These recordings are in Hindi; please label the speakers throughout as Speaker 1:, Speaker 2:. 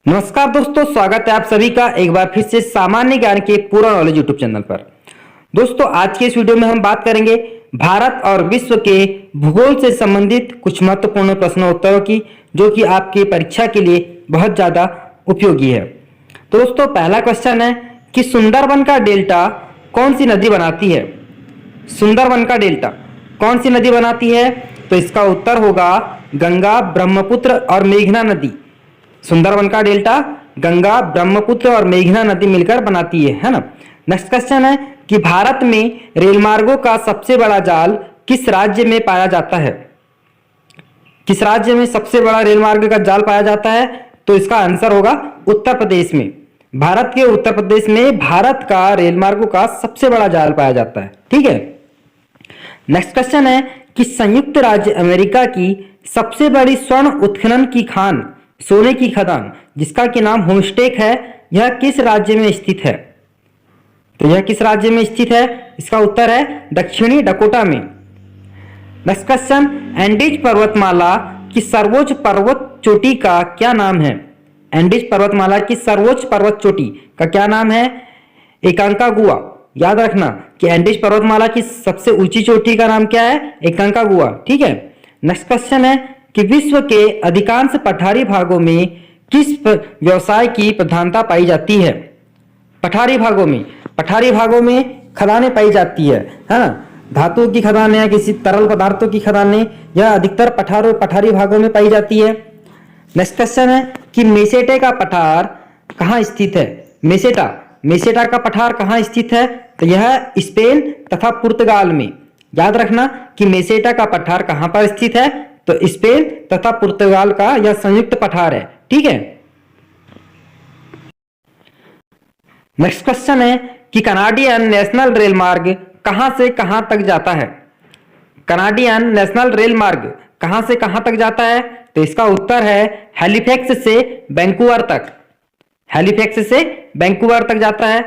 Speaker 1: नमस्कार दोस्तों, स्वागत है आप सभी का एक बार फिर से सामान्य ज्ञान के पूरा नॉलेज यूट्यूब चैनल पर। दोस्तों, आज के इस वीडियो में हम बात करेंगे भारत और विश्व के भूगोल से संबंधित कुछ महत्वपूर्ण प्रश्नोत्तरों की, जो कि आपकी परीक्षा के लिए बहुत ज़्यादा उपयोगी है। तो दोस्तों, पहला क्वेश्चन है कि सुंदरबन का डेल्टा कौन सी नदी बनाती है? सुंदरबन का डेल्टा कौन सी नदी बनाती है? तो इसका उत्तर होगा गंगा, ब्रह्मपुत्र और मेघना नदी। सुंदरबन का डेल्टा गंगा, ब्रह्मपुत्र और मेघना नदी मिलकर बनाती है ना। नेक्स्ट क्वेश्चन है कि भारत में रेलमार्गों का सबसे बड़ा जाल किस राज्य में पाया जाता है? किस राज्य में सबसे बड़ा रेलमार्ग का जाल पाया जाता है? तो इसका आंसर होगा उत्तर प्रदेश में। भारत के उत्तर प्रदेश में भारत का रेलमार्गों का सबसे बड़ा जाल पाया जाता है। ठीक है। नेक्स्ट क्वेश्चन है कि संयुक्त राज्य अमेरिका की सबसे बड़ी स्वर्ण उत्खनन की खान, सोने की खदान, जिसका कि नाम होमस्टेक है, यह किस राज्य में स्थित है? तो यह किस राज्य में स्थित है? इसका उत्तर है दक्षिणी डकोटा में। नेक्स्ट क्वेश्चन, एंडीज पर्वतमाला की सर्वोच्च पर्वत चोटी का क्या नाम है? एंडीज पर्वतमाला की सर्वोच्च पर्वत चोटी का क्या नाम है? एकांकागुआ। याद रखना कि एंडीज पर्वतमाला की सबसे ऊंची चोटी का नाम क्या है? एकांकागुआ। ठीक है। नेक्स्ट क्वेश्चन है कि विश्व के अधिकांश पठारी भागों में किस व्यवसाय की प्रधानता पाई जाती है? पठारी भागों में खदानें पाई जाती है ना। धातुओं की खदानें या किसी तरल पदार्थों की खदानें, यह अधिकतर पठारी भागों में पाई जाती है। नेक्स्ट क्वेश्चन है कि मेसेटे का पठार कहाँ स्थित है? मेसेटा का पठार कहाँ स्थित है? तो यह स्पेन तथा पुर्तगाल में। याद रखना कि मेसेटा का पठार कहाँ पर स्थित है? तो स्पेन तथा पुर्तगाल का यह संयुक्त पठार है। ठीक है। नेक्स्ट क्वेश्चन है कि कनाडियन नेशनल रेल मार्ग कहां से कहां तक जाता है? कनाडियन नेशनल रेल मार्ग कहां से कहां तक जाता है? तो इसका उत्तर है हैलिफैक्स से वैंकूवर तक। हैलिफैक्स से वैंकूवर तक जाता है।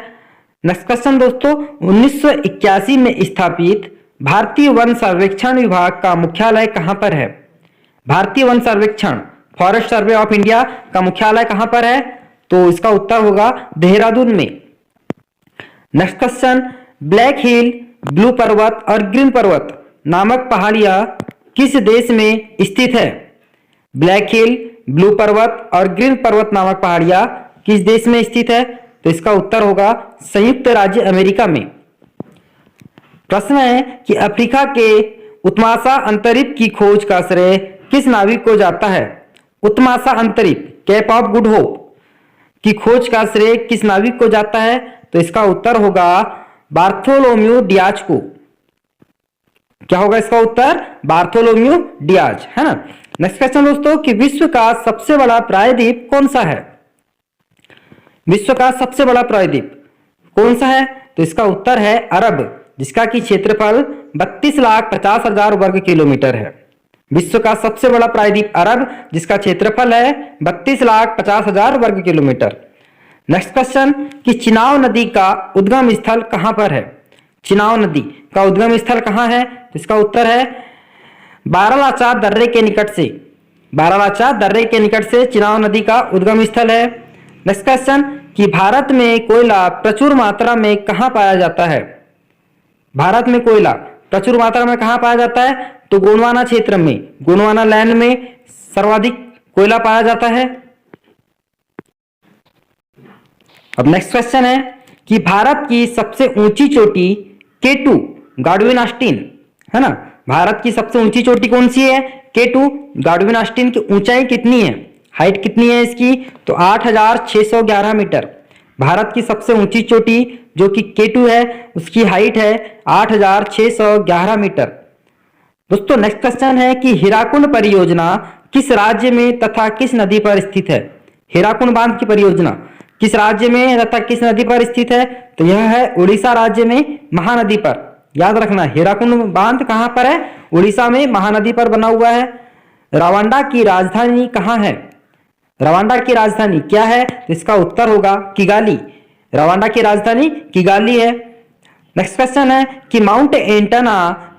Speaker 1: नेक्स्ट क्वेश्चन दोस्तों, 1981 में स्थापित भारतीय वन सर्वेक्षण विभाग का मुख्यालय कहां पर है? भारतीय वन सर्वेक्षण, फॉरेस्ट सर्वे ऑफ इंडिया का मुख्यालय कहां पर है? तो इसका उत्तर होगा देहरादून में। नेक्स्ट क्वेश्चन, ब्लैक हिल, ब्लू पर्वत और ग्रीन पर्वत नामक पहाड़ियां किस देश में स्थित है? ब्लैक हिल, ब्लू पर्वत और ग्रीन पर्वत नामक पहाड़ियां किस देश में स्थित है? तो इसका उत्तर होगा संयुक्त राज्य अमेरिका में। प्रश्न है कि अफ्रीका के उत्माशा अंतरिक्ष की खोज का श्रेय किस नाविक को जाता है? उत्माशा अंतरिक्ष, केप ऑफ गुड होप की खोज का श्रेय किस नाविक को जाता है? तो इसका उत्तर होगा बार्थोलोम्यू डियाज को। क्या होगा इसका उत्तर? बार्थोलोम्यू डियाज, है ना। नेक्स्ट क्वेश्चन दोस्तों, कि विश्व का सबसे बड़ा प्रायद्वीप कौन सा है? विश्व का सबसे बड़ा प्रायद्वीप कौन सा है? तो इसका उत्तर है अरब, जिसका कि क्षेत्रफल 32,50,000 वर्ग किलोमीटर है। विश्व का सबसे बड़ा प्रायद्वीप अरब, जिसका क्षेत्रफल है 32,50,000 वर्ग किलोमीटर। नेक्स्ट क्वेश्चन, कि चिनाव नदी का उद्गम स्थल कहां पर है? चिनाव नदी का उद्गम स्थल कहां है? तो इसका उत्तर है बारालाचा दर्रे के निकट से। बारालाचा दर्रे के निकट से चिनाव नदी का उद्गम स्थल है। नेक्स्ट क्वेश्चन, कि भारत में कोयला प्रचुर मात्रा में कहां पाया जाता है? भारत में कोयला प्रचुर मात्रा में कहां पाया जाता है? तो गोंडवाना क्षेत्र में, गोंडवाना लैंड में सर्वाधिक कोयला पाया जाता है। अब नेक्स्ट क्वेश्चन है कि भारत की सबसे ऊंची चोटी K2 गॉडविन ऑस्टिन, है ना। भारत की सबसे ऊंची चोटी कौन सी है? K2 गॉडविन ऑस्टिन की ऊंचाई कितनी है? हाइट कितनी है इसकी? तो 8,611 मीटर। भारत की सबसे ऊंची चोटी जो कि K2 है, उसकी हाइट है 8,611 मीटर। दोस्तों, नेक्स्ट क्वेश्चन है कि हीराकुंड परियोजना किस राज्य में तथा किस नदी पर स्थित है? हीराकुंड बांध की परियोजना किस राज्य में तथा किस नदी पर स्थित है? तो यह है उड़ीसा राज्य में महानदी पर। याद रखना, हीराकुंड बांध कहां पर है? उड़ीसा में महानदी पर बना हुआ है। रवांडा की राजधानी कहां है? रवांडा की राजधानी क्या है? तो इसका उत्तर होगा किगाली। रवांडा की राजधानी किगाली है। नेक्स्ट क्वेश्चन है कि माउंट एंटना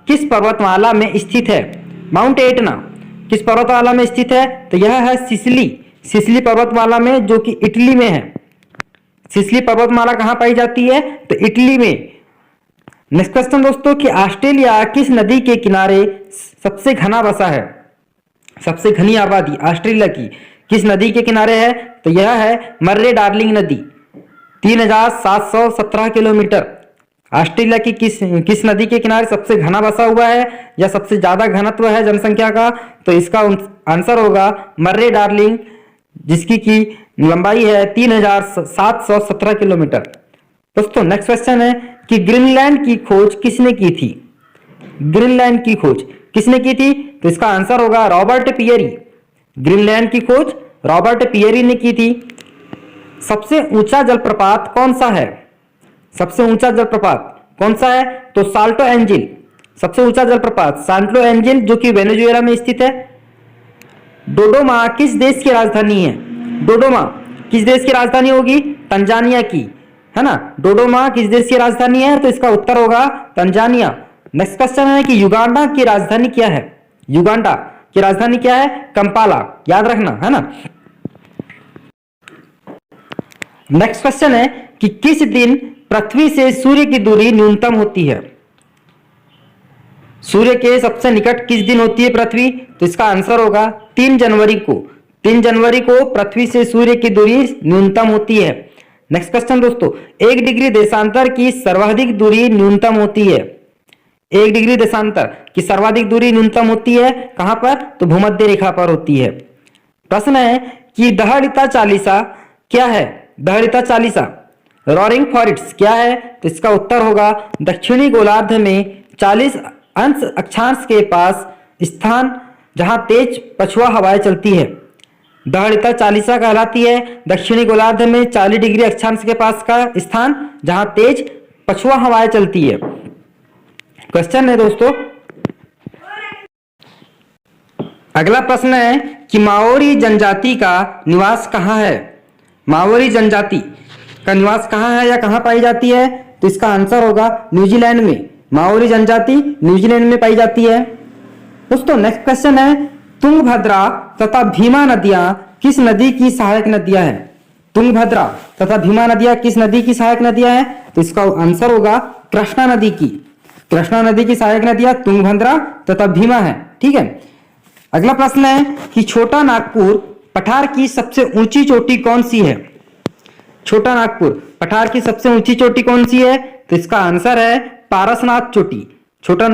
Speaker 1: किस पर्वतमाला में स्थित है? माउंट एटना किस पर्वतमाला में स्थित है? तो यह है सिसिली, सिसिली पर्वतमाला में, जो कि इटली में है। सिसिली पर्वतमाला कहां पाई जाती है? तो इटली में। नेक्स्ट क्वेश्चन दोस्तों कि ऑस्ट्रेलिया किस नदी के किनारे सबसे घना बसा है? सबसे घनी आबादी ऑस्ट्रेलिया की किस नदी के किनारे है? तो यह है मर्रे डार्लिंग नदी, 3717 किलोमीटर। ऑस्ट्रेलिया की किस नदी के किनारे सबसे घना बसा हुआ है या सबसे ज्यादा घनत्व है जनसंख्या का? तो इसका आंसर होगा मर्रे डार्लिंग, जिसकी की लंबाई है 3717 किलोमीटर। दोस्तों नेक्स्ट क्वेश्चन है कि ग्रीनलैंड की खोज किसने की थी? ग्रीनलैंड की खोज किसने की थी? तो इसका आंसर होगा रॉबर्ट पियरी। ग्रीनलैंड की खोज रॉबर्ट पियरी ने की थी। सबसे ऊंचा जलप्रपात कौन सा है? सबसे ऊंचा जलप्रपात कौन सा है? तो साल्टो एंजिल। सबसे ऊंचा जलप्रपात साल्टो एंजिल, जो कि वेनेजुएला में स्थित है। डोडोमा किस देश की राजधानी है? डोडोमा किस देश की राजधानी होगी? तंजानिया की, है ना। डोडोमा किस देश की राजधानी है? तो इसका उत्तर होगा तंजानिया। नेक्स्ट क्वेश्चन है कि युगांडा की राजधानी क्या है? युगांडा की राजधानी क्या है? कंपाला, याद रखना, है ना। नेक्स्ट क्वेश्चन है कि किस दिन पृथ्वी से सूर्य की दूरी न्यूनतम होती है? सूर्य के सबसे निकट किस दिन होती है पृथ्वी? तो इसका आंसर होगा 3 जनवरी को। 3 जनवरी को पृथ्वी से सूर्य की दूरी न्यूनतम होती है। नेक्स्ट क्वेश्चन दोस्तों, 1 डिग्री देशांतर की सर्वाधिक दूरी न्यूनतम होती है। 1 डिग्री देशांतर की सर्वाधिक दूरी न्यूनतम होती है कहां पर? तो भूमध्य रेखा पर होती है। प्रश्न है कि दहड़िता चालीसा क्या है? दहड़िता चालीसा, रोरिंग फॉरेस्ट क्या है? तो इसका उत्तर होगा दक्षिणी गोलार्ध में 40 अंश अक्षांश के पास स्थान जहां तेज पछुआ हवाएं चलती है। दहड़िता चालीसा कहलाती है दक्षिणी गोलार्ध में 40 डिग्री अक्षांश के पास का स्थान जहां तेज पछुआ हवाएं चलती है। क्वेश्चन है दोस्तों, अगला प्रश्न है कि माओरी जनजाति का निवास कहां है? माओरी जनजाति का निवास कहां है या कहां पाई जाती है? तो इसका आंसर होगा न्यूजीलैंड में। माओरी जनजाति न्यूजीलैंड में पाई जाती है। दोस्तों नेक्स्ट क्वेश्चन है, तुंगभद्रा तथा भीमा नदियां किस नदी की सहायक नदियां हैं? तुंगभद्रा तथा भीमा नदियां किस नदी की सहायक नदियां हैं? तो इसका आंसर होगा कृष्णा नदी की। कृष्णा नदी की सहायक नदियां तुंगभद्रा तथा भीमा है। ठीक है। अगला प्रश्न है कि छोटा नागपुर पठार की सबसे ऊंची चोटी कौन सी है? छोटा नागपुर पठार की सबसे ऊंची चोटी कौन सी है? तो इसका आंसर है पारसनाथ चोटी। छोटा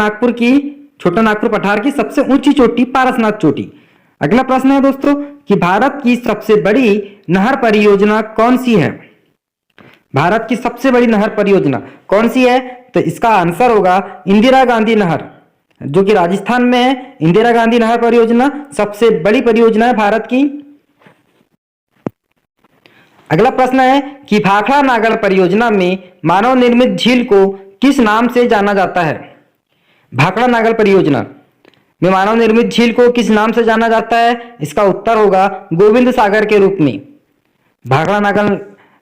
Speaker 1: नागपुर पठार की सबसे ऊंची चोटी पारसनाथ चोटी। अगला प्रश्न है दोस्तों कि भारत की सबसे बड़ी नहर परियोजना कौन सी है? भारत की सबसे बड़ी नहर परियोजना कौन सी है? तो इसका आंसर होगा इंदिरा गांधी नहर, जो कि राजस्थान में है। इंदिरा गांधी नहर परियोजना सबसे बड़ी परियोजना है भारत की। अगला प्रश्न है कि भाखड़ा नागल परियोजना में मानव निर्मित झील को किस नाम से जाना जाता है? भाखड़ा नागल परियोजना में मानव निर्मित झील को किस नाम से जाना जाता है? इसका उत्तर होगा गोविंद सागर के रूप में। भाखड़ा नागल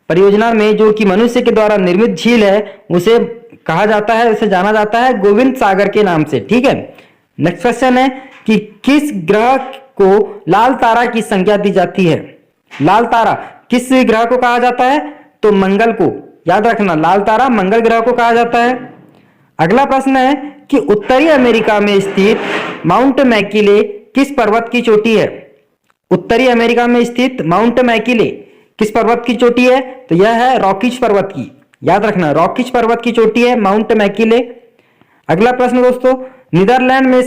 Speaker 1: परियोजना में जो कि मनुष्य के द्वारा निर्मित झील है उसे कहा जाता है, उसे जाना जाता है गोविंद सागर के नाम से। ठीक है। नेक्स्ट क्वेश्चन है कि किस ग्रह को लाल तारा की संज्ञा दी जाती है? लाल तारा किस ग्रह को कहा जाता है? तो मंगल को, याद रखना, लाल तारा मंगल ग्रह को कहा जाता है। अगला प्रश्न है कि उत्तरी अमेरिका में स्थित माउंट मैकिले किस पर्वत की चोटी है? उत्तरी अमेरिका में स्थित माउंट मैकिले किस पर्वत की चोटी है? तो यह है रॉकीज पर्वत की, याद रखना, रॉकीज पर्वत की चोटी है माउंट मैकिले। अगला प्रश्न दोस्तों, नीदरलैंड में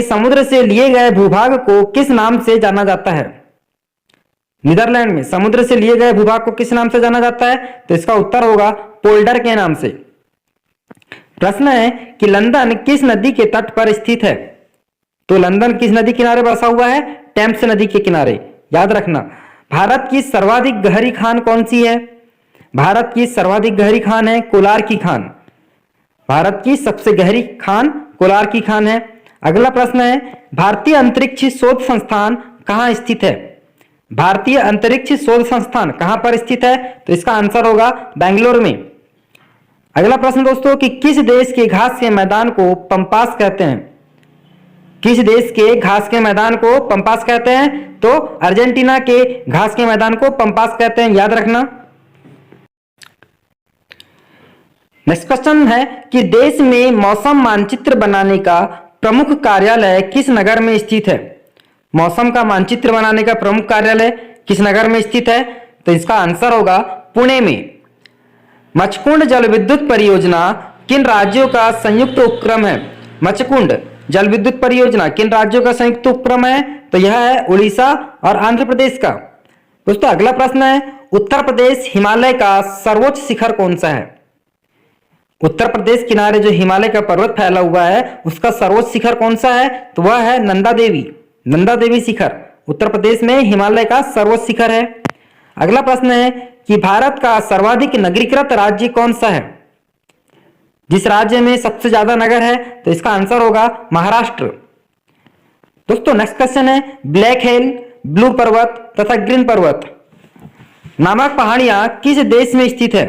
Speaker 1: समुद्र से लिए गए भूभाग को किस नाम से जाना जाता है? नीदरलैंड में समुद्र से लिए गए भूभाग को किस नाम से जाना जाता है? तो इसका उत्तर होगा पोल्डर के नाम से। प्रश्न है कि लंदन किस नदी के तट पर स्थित है? तो लंदन किस नदी किनारे बसा हुआ है? टेम्स नदी के किनारे, याद रखना। भारत की सर्वाधिक गहरी खान कौन सी है? भारत की सर्वाधिक गहरी खान है कोलार की खान। भारत की सबसे गहरी खान कोलार की खान है। अगला प्रश्न है, भारतीय अंतरिक्ष शोध संस्थान कहां स्थित है? भारतीय अंतरिक्ष शोध संस्थान कहां पर स्थित है? तो इसका आंसर होगा बेंगलोर में। अगला प्रश्न दोस्तों कि किस देश के घास के मैदान को पंपास कहते हैं? किस देश के घास के मैदान को पंपास कहते हैं? तो अर्जेंटीना के घास के मैदान को पंपास कहते हैं, याद रखना। नेक्स्ट क्वेश्चन है कि देश में मौसम मानचित्र बनाने का प्रमुख कार्यालय किस नगर में स्थित है? मौसम का मानचित्र बनाने का प्रमुख कार्यालय किस नगर में स्थित है? तो इसका आंसर होगा पुणे में। मचकुंड जल विद्युत परियोजना किन राज्यों का संयुक्त उपक्रम है? मचकुंड जल विद्युत परियोजना किन राज्यों का संयुक्त उपक्रम है? तो यह है उड़ीसा और आंध्र प्रदेश का। दोस्तों अगला प्रश्न है, उत्तर प्रदेश हिमालय का सर्वोच्च शिखर कौन सा है? उत्तर प्रदेश किनारे जो हिमालय का पर्वत फैला हुआ है उसका सर्वोच्च शिखर कौन सा है? तो वह है नंदा देवी। नंदा देवी शिखर उत्तर प्रदेश में हिमालय का सर्वोच्च शिखर है। अगला प्रश्न है कि भारत का सर्वाधिक नगरीकृत राज्य कौन सा है? जिस राज्य में सबसे ज्यादा नगर है तो इसका आंसर होगा महाराष्ट्र। दोस्तों नेक्स्ट क्वेश्चन है, ब्लैक हिल, ब्लू पर्वत तथा ग्रीन पर्वत नामक पहाड़ियां किस देश में स्थित है?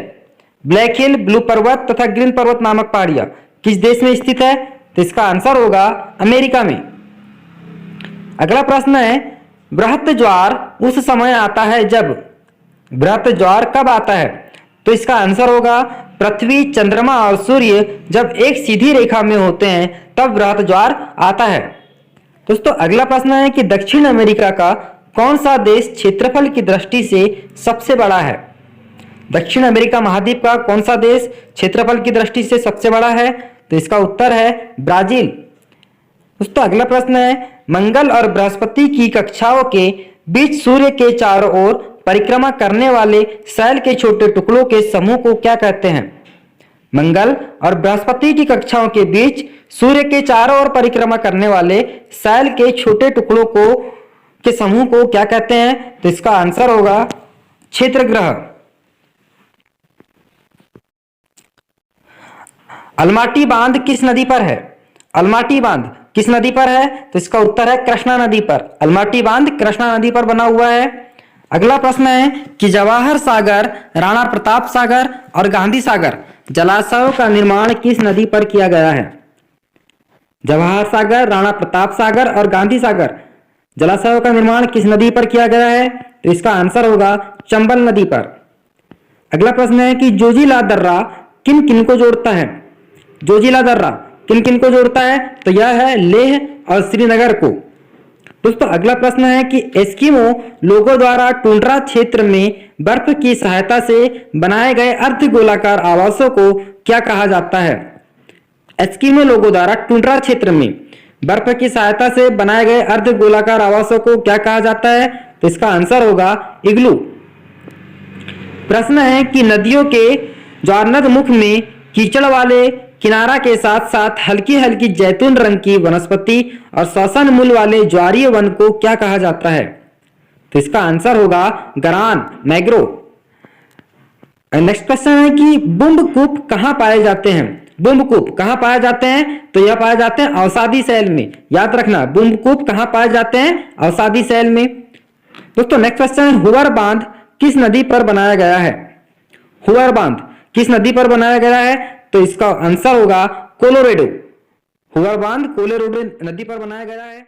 Speaker 1: ब्लैक हिल, ब्लू पर्वत तथा ग्रीन पर्वत नामक पहाड़ियां किस देश में स्थित है? तो इसका आंसर होगा अमेरिका में। अगला प्रश्न है, बृहत ज्वार उस समय आता है जब? बृहत ज्वार कब आता है? तो इसका आंसर होगा पृथ्वी, चंद्रमा और सूर्य जब एक सीधी रेखा में होते हैं तब बृहत ज्वार आता है। दोस्तों अगला प्रश्न है कि दक्षिण अमेरिका का कौन सा देश क्षेत्रफल की दृष्टि से सबसे बड़ा है? दक्षिण अमेरिका महाद्वीप का कौन सा देश क्षेत्रफल की दृष्टि से सबसे बड़ा है? तो इसका उत्तर है ब्राजील। दोस्तों अगला प्रश्न है, मंगल और बृहस्पति की कक्षाओं के बीच सूर्य के चारों ओर परिक्रमा करने वाले शैल के छोटे टुकड़ों के समूह को क्या कहते हैं? मंगल और बृहस्पति की कक्षाओं के बीच सूर्य के चारों ओर परिक्रमा करने वाले शैल के छोटे टुकड़ों को के समूह को क्या कहते हैं? तो इसका आंसर होगा क्षेत्र ग्रह। अलमाटी बांध किस नदी पर है? अलमाटी बांध किस नदी पर है? तो इसका उत्तर है कृष्णा नदी पर। अलमाटी बांध कृष्णा नदी पर बना हुआ है। अगला प्रश्न है कि जवाहर सागर, राणा प्रताप सागर और गांधी सागर जलाशयों का निर्माण किस नदी पर किया गया है? जवाहर सागर, राणा प्रताप सागर और गांधी सागर जलाशयों का निर्माण किस नदी पर किया गया है? तो इसका आंसर होगा चंबल नदी पर। अगला प्रश्न है कि जोजिला दर्रा किन किन को जोड़ता है? जोजिला दर्रा किन किन को जोड़ता है? तो यह है लेह और श्रीनगर को। दोस्तों अगला प्रश्न है कि एस्किमो लोगों द्वारा टुंड्रा क्षेत्र में बर्फ की सहायता से बनाए गए अर्धगोलाकार आवासों को क्या कहा जाता है? एस्किमो लोगों द्वारा टुंड्रा क्षेत्र में बर्फ की सहायता से बनाए गए अर्धगोलाकार आवासों को क्या कहा जाता है? तो इसका आंसर होगा इग्लू। प्रश्न है कि नदियों के ज्वारनद मुख में कीचड़ वाले किनारा के साथ साथ हल्की हल्की जैतून रंग की वनस्पति और श्वसन मूल वाले ज्वारीय वन को क्या कहा जाता है? तो इसका आंसर होगा गरान, मैग्रो। नेक्स्ट क्वेश्चन है कि बुम्बकूप कहां पाए जाते हैं? बुम्बकूप कहां पाए जाते हैं? तो यह पाए जाते हैं अवसादी शैल में। याद रखना, बुम्बकूप कहां पाए जाते हैं? अवसादी शैल में। दोस्तों नेक्स्ट क्वेश्चन है, हुवर बांध किस नदी पर बनाया गया है? हुवर बांध किस नदी पर बनाया गया है? तो इसका आंसर होगा कोलोरेडो। हुवर बांध कोलोरेडो नदी पर बनाया गया है।